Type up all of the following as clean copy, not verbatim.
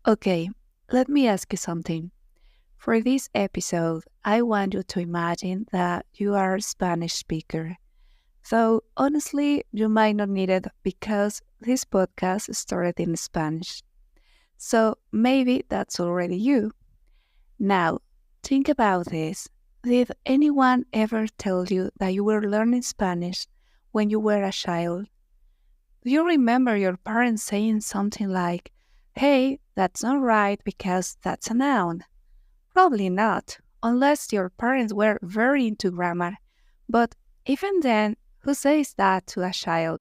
Okay, let me ask you something. For this episode, I want you to imagine that you are a Spanish speaker. Though, honestly, you might not need it because this podcast started in Spanish. So maybe that's already you. Now, think about this. Did anyone ever tell you that you were learning Spanish when you were a child? Do you remember your parents saying something like, "Hey, that's not right because that's a noun"? Probably not, unless your parents were very into grammar. But even then, who says that to a child?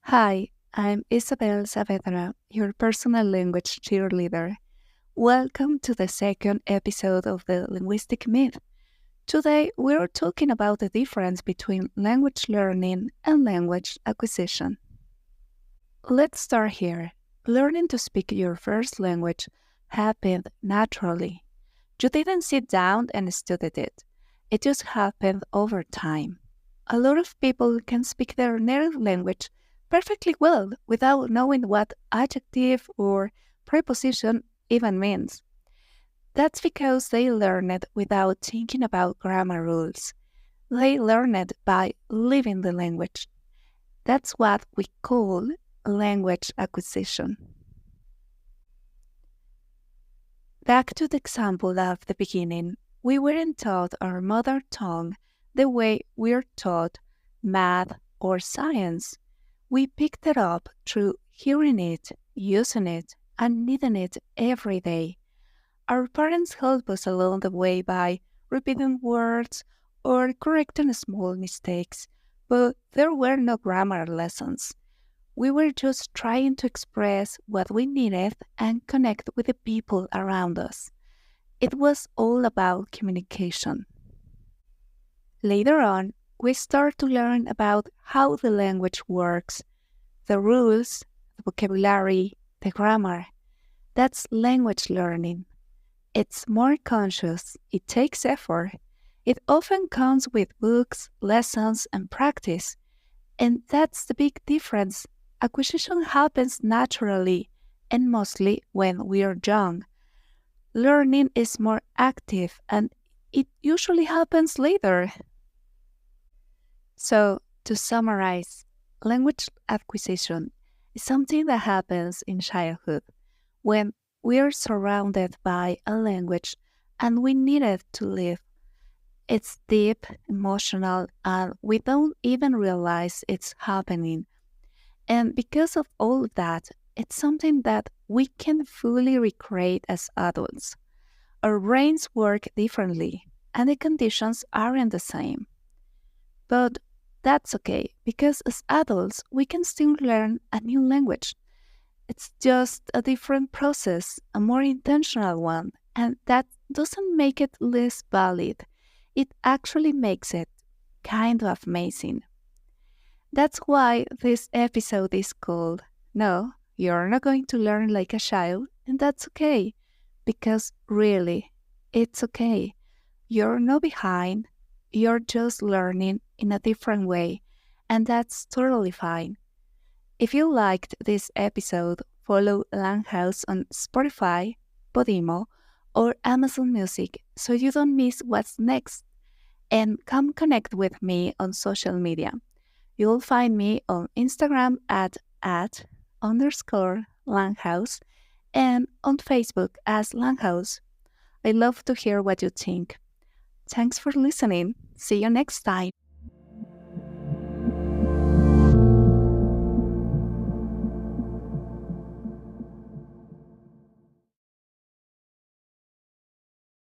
Hi, I'm Isabel Saavedra, your personal language cheerleader. Welcome to the second episode of the Linguistic Myth. Today, we're talking about the difference between language learning and language acquisition. Let's start here. Learning to speak your first language happened naturally. You didn't sit down and study it. It just happened over time. A lot of people can speak their native language perfectly well without knowing what adjective or preposition even means. That's because they learn it without thinking about grammar rules. They learn it by living the language. That's what we call language acquisition. Back to the example of the beginning, we weren't taught our mother tongue the way we're taught math or science. We picked it up through hearing it, using it, and needing it every day. Our parents helped us along the way by repeating words or correcting small mistakes, but there were no grammar lessons. We were just trying to express what we needed and connect with the people around us. It was all about communication. Later on, we start to learn about how the language works, the rules, the vocabulary, the grammar. That's language learning. It's more conscious, it takes effort. It often comes with books, lessons, and practice. And that's the big difference. Acquisition happens naturally and mostly when we are young. Learning is more active and it usually happens later. So, to summarize, language acquisition is something that happens in childhood when we are surrounded by a language and we need it to live. It's deep, emotional, and we don't even realize it's happening. And because of all of that, it's something that we can fully recreate as adults. Our brains work differently, and the conditions aren't the same. But that's okay, because as adults, we can still learn a new language. It's just a different process, a more intentional one, and that doesn't make it less valid. It actually makes it kind of amazing. That's why this episode is called No, You're Not Going to Learn Like a Child, and that's okay, because really, it's okay. You're not behind, you're just learning in a different way, and that's totally fine. If you liked this episode, follow Langhaus on Spotify, Podimo, or Amazon Music so you don't miss what's next. And come connect with me on social media. You'll find me on Instagram at _Langhaus and on Facebook as Langhaus. I love to hear what you think. Thanks for listening. See you next time.